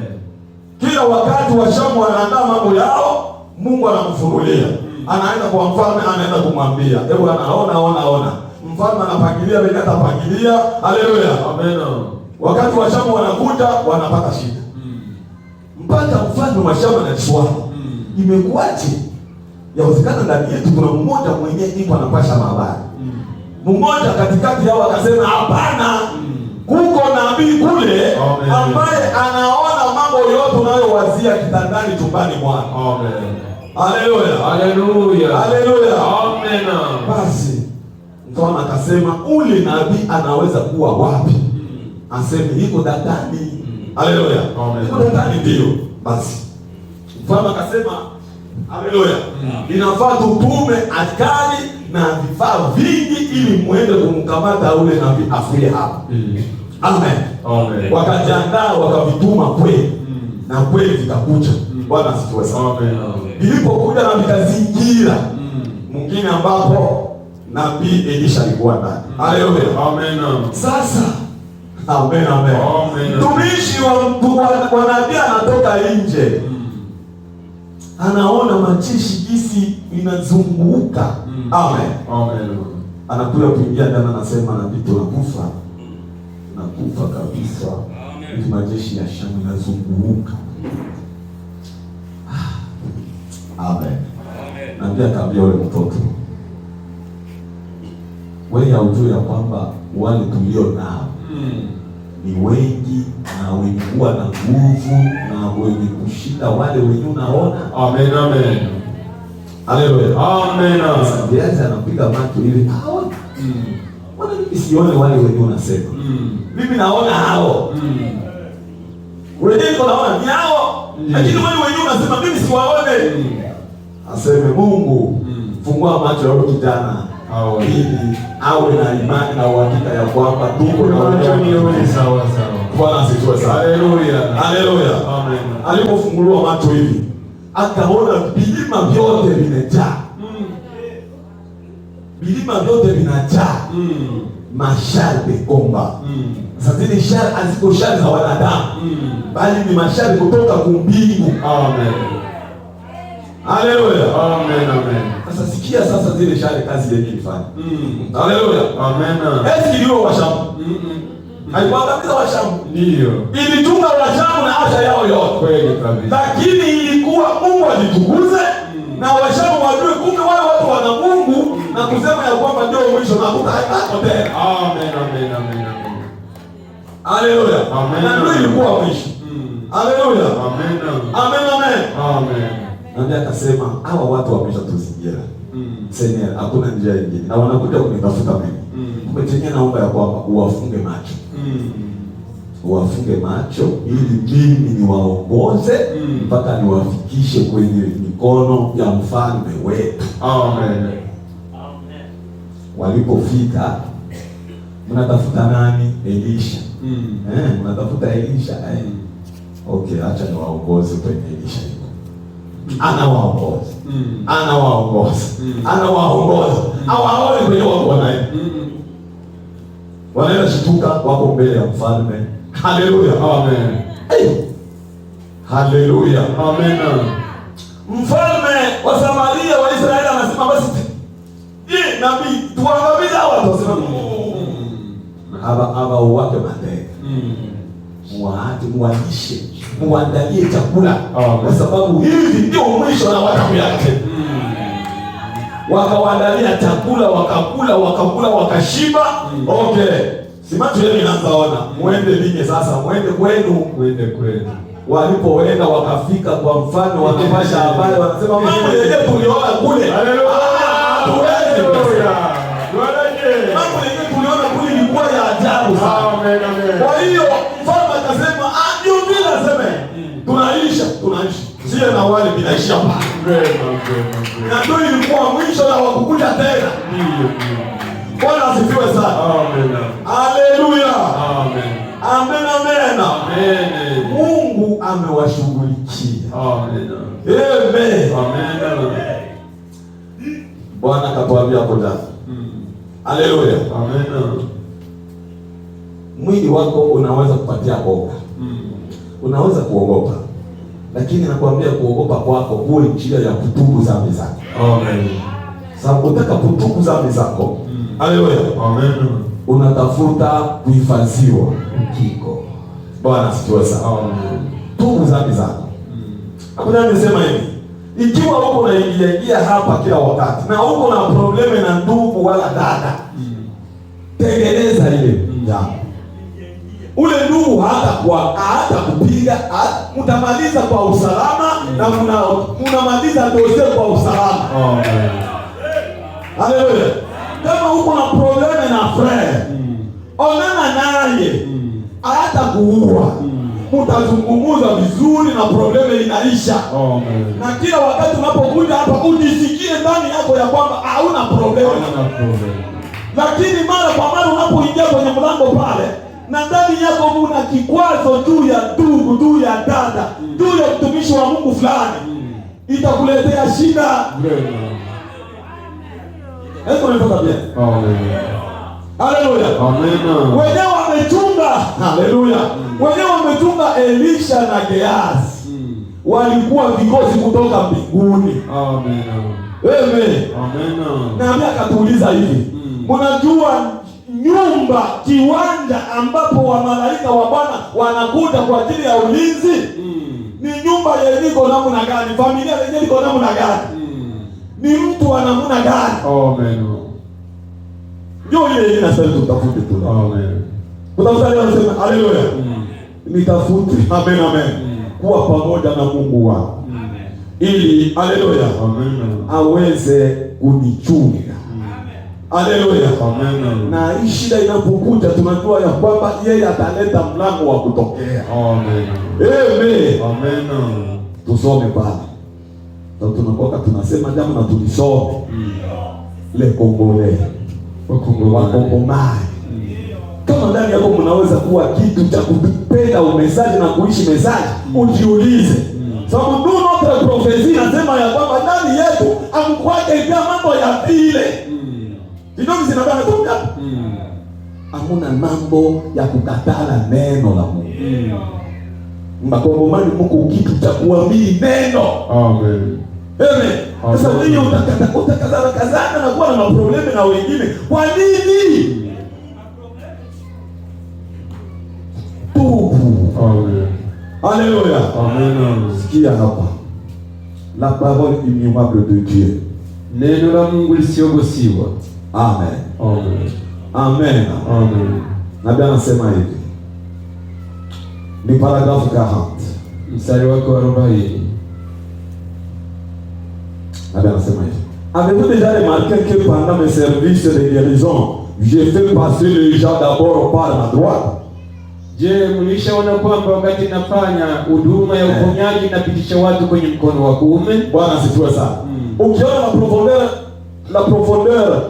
Kila wakati Washamu wanaandaa mambo yao, Mungu anamfunulia. Anaenda kwa mfalme, anaenda kumwambia, hebu ona. Mfalme anapangilia, wengine atapangilia. Haleluya. Amen. Wakati Washamu wanakuja, wanapata shida. Mpaka mfalme wa Shamu anajiswali. Imekuwaje? Yawezekana ndani yetu kuna mmoja mwenyewe ndipo anapasha habari. Mmoja katikati yao akasema hapana. Kuko nabii kule ambaye anaona mambo yote unayowazia kitandani chumbani mwako. Amen. Haleluya. Haleluya. Haleluya. Amen. Basi mfalme akasema ule nabii anaweza kuwa wapi? Aseme iko Datani. Haleluya. Iko Datani ndio. Basi mfalme akasema haleluya. Inafaa tutume askari na vifaa vingi ili muende kumkamata ule nabii afie hapa. Amen. Amen. Wakajiandaa wakavituma kweli. Na kweli vikakuja. Bwana asifiwe sana. Amen. Ilipokuja na vikazingira mwingine ambapo nabii Elisha alikuwa ndani. Haleluya. Amen. Sasa amen. Mtumishi wa nabii anatoka nje. Anaona majeshi jinsi inazunguka. Amen. Anakuja kuingia ndani, anasema nabii tunakufa kabisa. Hivi majeshi ya Shamu inazunguka. Amen. Nabii akaambia yule mtoto, wewe haujui ya kwamba wale tulio nao ni wengi na wenye kuwa na nguvu na wenye kushinda wale wenye unaona. Amen. Haleluya. Amen. Sasa anapiga macho ili aone. Wana mimi sione wale wenye unasema. Mimi naona hao. Wewe ndio unaona ni hao. Lakini wale wenye unasema mimi siwaone. Aseme Mungu, fungua macho ya huyu kijana. Ili awe na imani na uhakika ya kwamba tuko na wewe. Sawa. Bwana asifiwe sana. Haleluya. Amen. Alipofunguliwa macho hivi, akaona vilima vyote vinajaa. Vilima vyote vinajaa. Mashari komba. Sasa zile shari haziko shari za wanadamu. Bali ni mashari kutoka kumbingu. Amen. Haleluya. Amen. Sasa sikia sasa zile shari kazi yenyewe ifanye. Haleluya. Amen. Eti ndio Washamu. Haikuangamiza Washamu. Ndio. Ilitunga Washamu na afya yao yote. Kweli kabisa. Lakini ilikuwa Mungu ajitukuze na Washamu wajue kumbe wale watu wana Mungu na kusema ya kwamba ndio mwisho na kutaiko tena. Amen. Haleluya. Na ndio ilikuwa mwisho. Haleluya. Amen. Na ndiye akasema hawa watu wameshatuzingira. Sasa hakuna njia nyingine. Na wanakuja kunitafuta mimi. Kumbe naomba ya kwamba uwafunge macho. Uwafunge macho ili mimi niwaongoze mpaka niwafikishe kwenye mikono ya mfalme wetu. Amen. Walipofika, mnatafuta nani? Elisha. Mnatafuta Elisha. Okay, acha niwaongoze kwenye Elisha. Anawaongoza. Hawaoni kwenye wako wanaenda. Wanaenda shituka, wako mbele ya mfalme. Haleluya. Amen. Haleluya. Amen. Mfalme wa Samaria wa Israeli anasema basi nabii tuangamize hawa watu. Aba uwake mateka. Muwalishe, muandalie chakula. Kwa sababu hivi ndio mwisho na watu yake. Wakawaandalia chakula, wakakula, wakashiba. Okay. Si macho yenu inaanzaona. Muende ninyi sasa, muende kwenu. Walipoenda wakafika kwa mfalme, wanapasha habari, wanasema mambo yenyewe tuliona kule. Haleluya. Haleluya. Mambo yenyewe tuliona kule ilikuwa ya ajabu sana. Kwa hiyo mfalme akasema, ndio vile aseme. Tunaishi. Sio na wale binaisha hapa. Na ndio ilikuwa mwisho na wakukuja tena. Bwana asifiwe sana. Amen. Haleluya. Amen. Amen. Mungu amewashughulikia. Amen. Bwana katuambia hapo jana. Haleluya. Amen. Mwili wako unaweza kupatia boga. Unaweza kuogopa. Lakini nakwambia kuogopa kwako kuwe njia ya kutubu dhambi zako. Amen. Sababu unataka kutubu dhambi zako. Haleluya. Amen. Unatafuta kuhifadhiwa ukiko. Bwana asifiwe sana. Amen. Tubu dhambi zako. Hapo nani nisema hivi? Ikiwa uko unaingia hapa kila wakati na uko na probleme na ndugu wala dada, tengeneza ile jambo. Ule ndugu hata kupiga, mtamaliza kwa usalama na mnamaliza dossier kwa usalama. Amen. Haleluya. Kama uko na probleme na frère, onana naye, hata kuua. Mtazungumza vizuri na probleme inaisha. Amen. Na kila wakati unapokuja hapa ujisikie ndani yako ya kwamba hauna probleme. Lakini mara kwa mara unapoingia kwenye mlango pale na ndani yako kuna kikwazo juu ya ndugu, juu ya dada, juu ya mtumishi wa Mungu fulani, itakuletea shida. Hebu nifuata bien. Amen. Haleluya. Amen. Wenyewe wamechunga. Haleluya. Wenyewe wamechunga Elisha na Gehazi. Walikuwa vikosi kutoka mbinguni. Amen. Amen. Na akatuuliza hivi. Mnajua nyumba, kiwanja ambapo wa malaika wa Bwana wanakuja kwa ajili ya ulinzi? Ni nyumba yenye iko namna gani? Familia yenye iko namna gani? Ni mtu wa namna gani? Amen. Ndio ile inasema tutafute tu. Amen. Kutafuta leo anasema haleluya. Nitafute. Amen. Kuwa pamoja na Mungu wako. Ili haleluya. Amen. Aweze kunichunga. Haleluya. Amen. Na hii shida inapokuja tunajua ya kwamba yeye ataleta mlango wa kutokea. Amen. Amen. Tusome pale. Sasa tunakuwa tunasema jambo na tulisome. Le Congolais. Wakongomani. Kama ndani yako mnaweza kuwa kitu cha kupenda umesaji na kuishi mesaji, ujiulize. Sababu ndio notre prophecy nasema ya kwamba ndani yetu amkwake kwa mambo ya vile. Ndio zinabana tu hapa. Hamuna mambo ya kukatala neno la Mungu. Wakongomani mko kitu cha kuamini neno. Amen. Sasa wewe utakazana na kuwa na maprobleme na wengine. Kwa nini? Tubu. Amen. Haleluya. Amen. Sikia hapa. La parole immutable de Dieu. Neno la Mungu lisiogosiwa. Amen. Amen. Amen. Amen. Nabii anasema hivi. Ni paragrafu 40. Mstari wako 40. Nabii anasema hivi. Avez-vous déjà remarqué que pendant mes services de guérison, j'ai fait passer les gens d'abord par ma droite? Je, mlishaona kwamba wakati nafanya huduma ya uponyaji napitisha watu kwenye mkono wa kuume? Bwana asifiwe sana. Ukiona la profondeur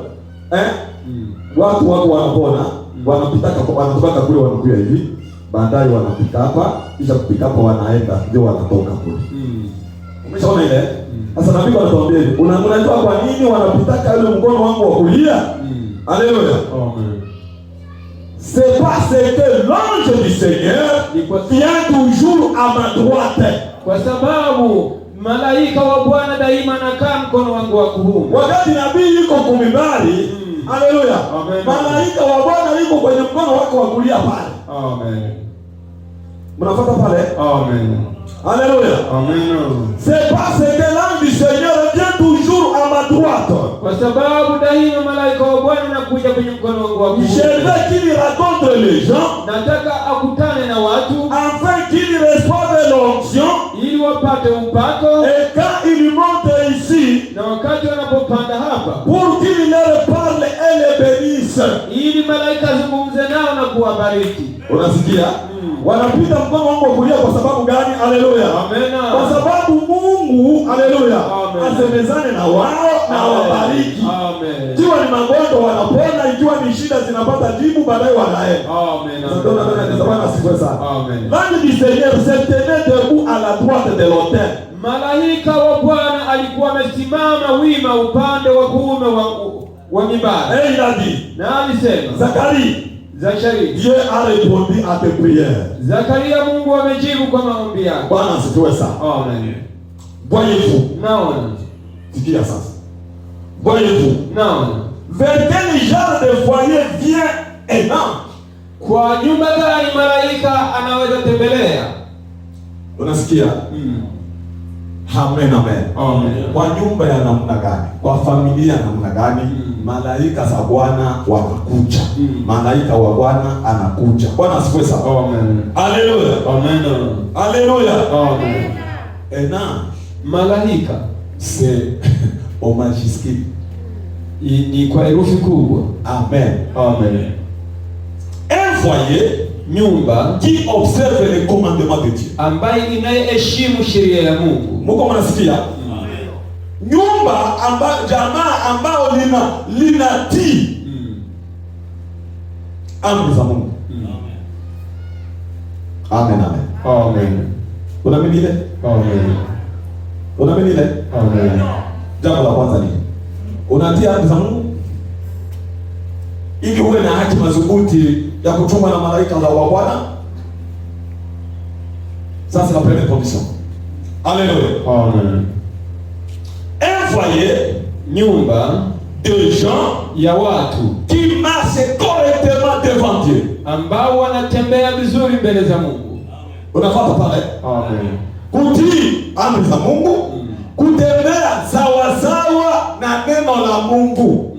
watu wanapona, wanatoka kule wanakuja hivi, baadaye wanapita hapa, kisha kupita hapa wanaenda ndio wanatoka kule. Umeshaona ile? Sasa nabii anatuambia hivi, unajua kwa nini wanapitaka ile mkono wangu wa kulia? Haleluya. Amen. C'est parce que l'ange du Seigneur vient toujours à ma droite. Kwa sababu malaika wa Bwana daima anakaa mkono wangu wa kuume. Wakati nabii yuko kumimbari, haleluya. Malaika wa Bwana yuko kwenye mkono wako wa kulia pale. Amen. Mnafuata pale? Amen. Alléluia. Amen. C'est parce que l'ange du Seigneur vient toujours à ma droite. Kwa sababu daima malaika wa Bwana anakuja kwenye mkono wangu wa kuume. Je veux qu'il rencontre les gens. Nataka akutane na watu. Afin qu'il reçoive l'onction. Ili wapate upako. Et quand il monte ici. Na wakati wanapopanda hapa. Pour qu'il qu'il leur parle et les bénisse. ili malaika azungumze nao na kuwabariki. Unasikia? Wanapita mkono wangu wa kulia kwa sababu gani? Haleluya. Amen. Kwa sababu Mungu, haleluya, asemezane na wao na wabariki. Amen. Ikiwa ni magonjwa wanapona, ikiwa ni shida zinapata jibu, baadaye wanaenda. Amen. Ndio nataka Bwana asifiwe sana. Amen. L'ange du Seigneur se tenait debout à la droite de l'autel. Malaika wa Bwana alikuwa amesimama wima upande wa kuume wa mimbari. Et il a dit, Na alisema, Zacharie, Zachari, Dieu a répondu à tes prières. Zakaria, Mungu amejibu kwa maombi yako. Bwana asifiwe sana. Amen. Voyez-vous? Naona. Sikia sasa. Voyez-vous? Naona. Vers quel genre de foyer vient un ange? Kwa nyumba gani malaika anaweza tembelea? Unasikia? Amen, amen. Amen. Kwa nyumba ya namna gani? Kwa familia ya namna gani? Malaika za Bwana wanakuja. Malaika wa Bwana anakuja. Bwana asifiwe sana. Amen. Haleluya. Amen. Haleluya. Amen. Un ange, Malaika c'est au majuscule. ni kwa herufi kubwa. Amen. Amen. Un foyer Nyumba qui observe les commandements de Dieu. ambaye inayeheshimu sheria ya Mungu. Mungu mnasikia? Nyumba jamaa ambao linatii amri za Mungu. Amen, amen. Amen. Unaamini ile? Amen. Unaamini ile? Amen. Jambo la kwanza ni unatii amri za Mungu ili uwe na haki madhubuti ya kutumwa na malaika wa Bwana. Ça c'est la première condition. Alléluia. Amen. Un foyer, Nyumba de gens ya watu qui marchent correctement devant Dieu. ambao wanatembea vizuri mbele za Mungu. Unafuata pale? Amen. Kutii amri za Mungu, kutembea sawa sawa na neno la Mungu.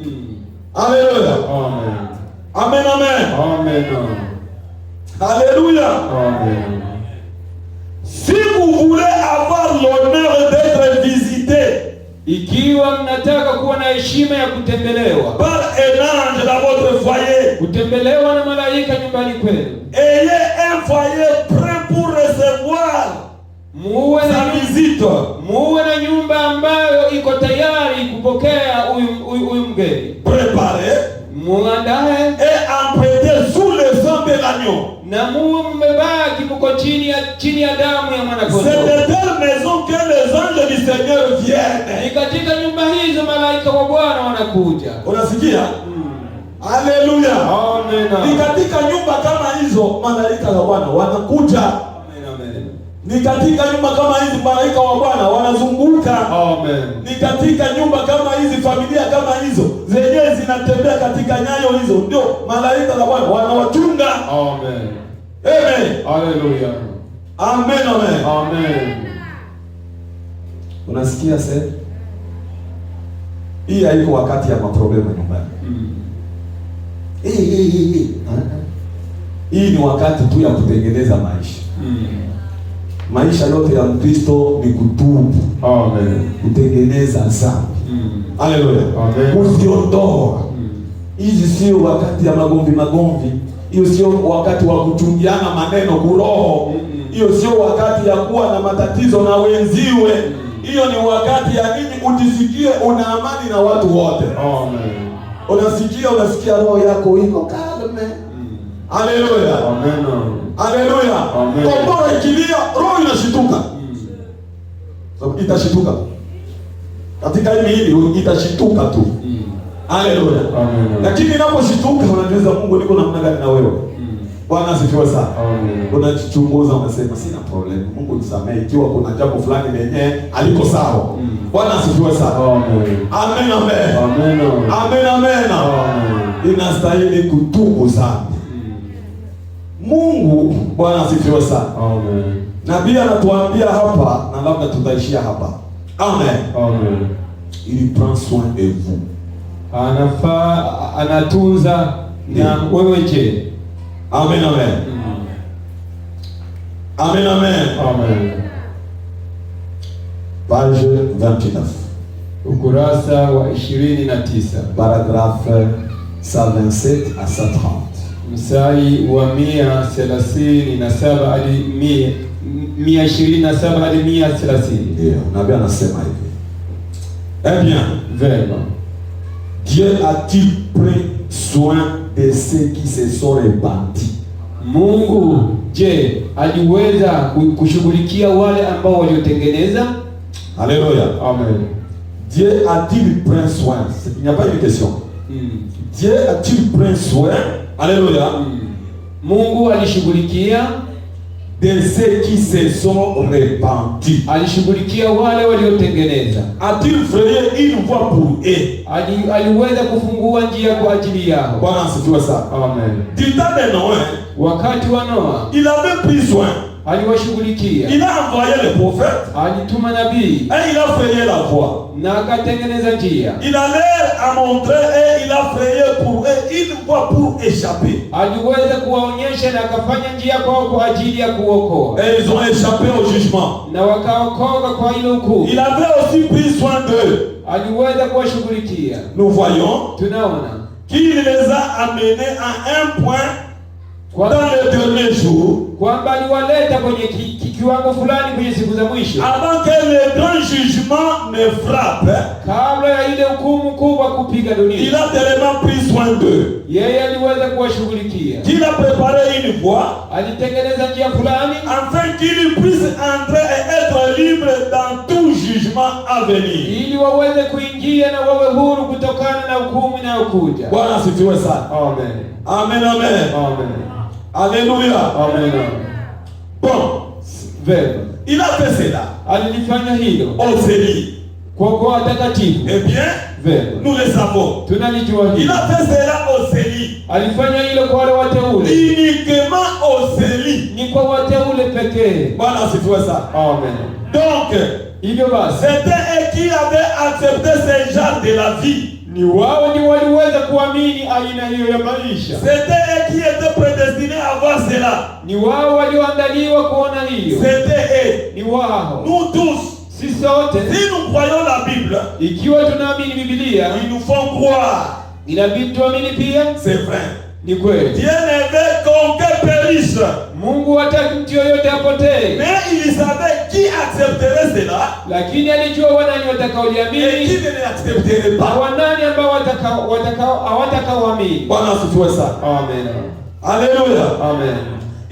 Haleluya. Amen. Amen, amen. Amen. Haleluya. Amen. Si vous voulez avoir l'honneur d'être visité Ikiwa mnataka kuwa na heshima ya kutembelewa par un ange dans votre foyer, kutembelewa na malaika nyumbani kwenu, ayez un foyer prêt pour recevoir muwe sa na visite. muwe na nyumba ambayo iko tayari kupokea huyu mgeni. Préparé Muandae et emprunté sous le sang de l'agneau. na muwe mmebaki mko chini ya damu ya C'est mwanakondoo. de telle maison que les anges du Seigneur viennent. Ni katika nyumba hizo malaika wa Bwana wanakuja. Unasikia? Haleluya. Amen. Ni katika nyumba kama hizo malaika wa Bwana wanakuja. Amen. Ni katika nyumba kama hizi malaika wa Bwana wanazunguka. Amen. Ni katika nyumba kama hizi, familia kama hizo zenyewe zinatembea katika nyayo hizo, ndio malaika wa Bwana wanawachunga. Amen. Amen. Hallelujah. Amen, amen. Amen. Unasikia sasa? Hii haiko wakati ya maproblemu nyumbani. Hii ni wakati tu ya kutengeneza maisha. Maisha yote ya Mkristo ni kutubu. Amen. Kutengeneza dhambi. Haleluya. Amen. Kuziondoa. Hizi sio wakati ya magomvi. Hiyo sio wakati wa kuchungiana maneno kuroho. Hiyo sio wakati ya kuwa na matatizo na wenziwe. Hiyo ni wakati ya nini ujisikie una amani na watu wote. Amen. Unasikia roho yako iko kalme. Haleluya. Amen. Haleluya. Amen. Kombora ikilia roho inashituka. Sababu itashituka. Katika hili itashituka tu. Haleluya. Amen. Lakini inaposhituka unajiuliza Mungu niko namna gani na wewe? Bwana asifiwe sana. Amen. Unajichunguza unasema sina problem. Mungu nisamehe ikiwa kuna jambo fulani lenyewe aliko sawa. Bwana asifiwe sana. Amen. Amen, amen. Amen. Amen, amen. Amen. Inastahili kutubu sana. Mungu, Bwana asifiwe sana. Amen. Nabii anatuambia hapa na labda tutaishia hapa. Amen. Amen. Il prend soin de vous. Anatunza na wewe je? Amen, amen. Amen, amen. Amen. Page 29. ukurasa wa 29, paragraphe 127 à 130. mstari wa 137 hadi 127 hadi 130. Ndio, nabii anasema hivi. Eh bien, Vema. Dieu a-t-il pris soin de ceux qui se sont répandus? Mungu je, aliweza kushughulikia wale ambao waliotengeneza? Alléluia. Amen. Dieu a-t-il pris soin? Il n'y a pas une question. Dieu a-t-il pris soin? Alléluia. Mungu alishughulikia De ceux qui se sont répandus. alishughulikia wale waliotengeneza. A-t-il frayé une voie pour eux? Aliweza kufungua njia kwa ajili yao. Bwana asifiwe sana. Amen. Du temps de Noé, Wakati wa Noa il avait pris soin. aliwashughulikia, Il a envoyé le prophète alituma nabii et il a frayé la voie. na akatengeneza njia. Il allait à montrer et il a frayé pour eux une voie pour échapper. Aliweza kuwaonyesha na akafanya njia kwao kwa ajili ya kuokoa, Et ils ont échappé au jugement. na wakaokoka kwa ile hukumu. Il avait aussi pris soin d'eux. Aliweza kuwashughulikia. Nous voyons Tunaona qu'il les a amenés à un point dans les derniers jours, kwamba aliwaleta kwenye kiwango fulani kwenye siku za mwisho, avant que le grand jugement ne frappe. kabla ya ile hukumu kubwa kupiga Il dunia. a tellement pris soin d'eux Yeye aliweza kuwashughulikia, qu'il a préparé une voie alitengeneza njia fulani afin qu'ils puissent entrer et être libres dans tout jugement à venir. ili waweze kuingia na wawe huru kutokana na hukumu inayokuja. Bwana asifiwe sana. Amen. Amen, amen. Amen. Alléluia. Amen. Bon, Vema. il a fait cela Alilifanya hilo au Série. kwa watakatifu. Eh bien, Vema. nous le savons. Tunalijua Il hilo. a fait cela au Série. Alifanya hilo kwa wale wateule. Uniquement au Série. Ni kwa wateule pekee. Bwana asifiwe sana. Amen. Donc, Hivyo basi c'était eux qui avaient accepté ce genre de la vie. ni wao ndio waliweza kuamini aina hiyo ya maisha. C'était eux qui étaient prédestinés à voir cela. Ni wao walioandaliwa kuona hiyo. C'était eux. Ni wao. Nous tous, Sisi sote si nous croyons la Bible, ikiwa tunaamini Biblia, ils nous font croire. inabidi tuamini pia C'est vrai. ni kweli. Dieu ne veut qu'aucun périsse. Mungu hataki mtu yoyote apotee, Mais il savait qui accepterait cela lakini alijua wanani et qui watakaoliamini ne l'accepterait na pas. wanani ambao hawatakaoamini. Bwana asifiwe sana. Amen. Alléluia. Amen.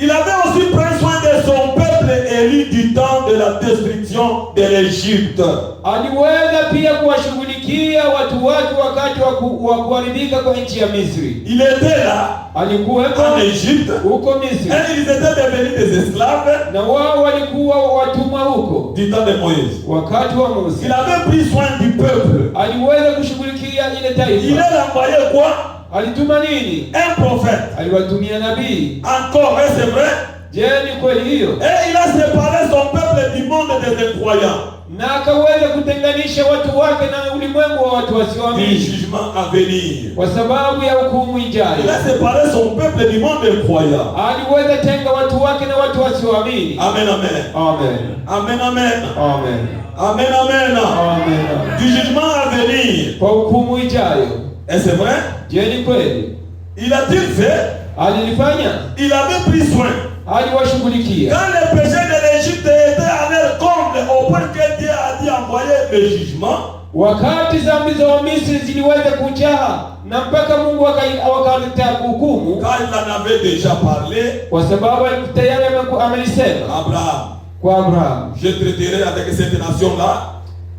Il avait aussi pris soin de son peuple élu du temps de la destruction de l'Égypte. Aliweza pia kuwashughulikia watu wake wakati wa kuharibika kwa nchi ya Misri. Il était là Alikuwepo en Égypte huko Misri, et ils étaient devenus des esclaves na wao walikuwa watumwa huko du temps de Moïse. wakati wa Musa. Il avait pris soin du peuple. Aliweza kushughulikia ile Il taifa. a envoyé quoi? Alituma nini? Un prophète. Aliwatumia nabii. Encore, et c'est vrai. Je, ni kweli hiyo? Et il a séparé son peuple du monde des incroyants. Na akaweza kutenganisha watu wake na ulimwengu wa watu Du wasioamini jugement à venir. kwa sababu ya hukumu Il ijayo. a séparé son peuple du monde des croyants. Aliweza tenga watu wake na watu wasioamini. Amen, amen. Amen. Amen, amen. Amen. Amen, amen. Amen. Du jugement à venir. Kwa hukumu ijayo. Et c'est vrai. Je, ni kweli? Il a-t-il fait? Alilifanya? Il avait pris soin. Aliwashughulikia. Quand les péchés de l'Égypte étaient à leur comble, au point que Dieu a dit envoyer le jugement, Wakati dhambi za Wamisri ziliweza kujaa na mpaka Mungu akaleta hukumu, quand il en avait déjà parlé, kwa sababu tayari amelisema Abraham, kwa Abraham je traiterai avec cette nation-là,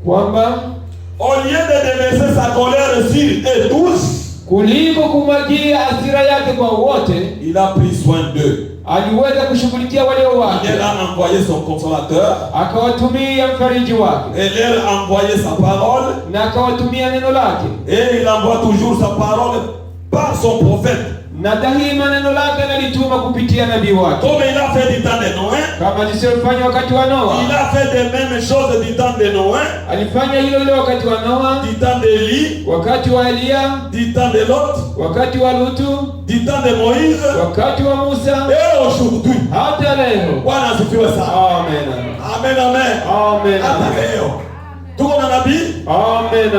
kwamba au lieu de déverser sa colère sur eux tous, kuliko kumwagia hasira yake kwa wote, il a pris soin d'eux. aliweza kushughulikia walio wake, Il a envoyé son consolateur akawatumia mfariji wake et leur a envoyé sa parole, na akawatumia neno lake, et il envoie toujours sa parole par son prophète. na daima neno lake nalituma kupitia nabii wake, Comme il a fait du temps de Noé, kama alivyofanya wakati wa Noa. il a fait de mêmes choses du temps de Noé, Alifanya hilo hilo wakati wa Noa, du temps d'Élie, wakati wa Elia, du temps de Lot, wakati wa Lutu, du temps de Moïse, wakati wa Musa, et aujourd'hui. hata leo. Bwana asifiwe sana. Amen. Amen, amen. Amen. Hata leo. Tuko na nabii. Amen.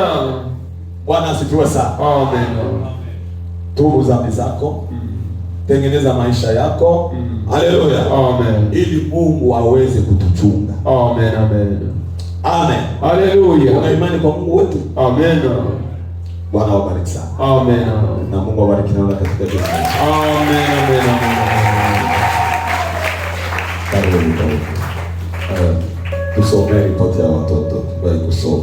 Bwana asifiwe sana. Amen. Tubu dhambi zako. Tengeneza maisha yako. Haleluya. Amen. Ili Mungu aweze kutuchunga. Amen. Amen. Amen. Haleluya. Una imani kwa Mungu wetu? Amen. Bwana wabariki sana. Amen. Na Mungu awabariki na katika jina. Amen. Amen. Karibu. Tusomee ripoti ya watoto. Tubai kusoma.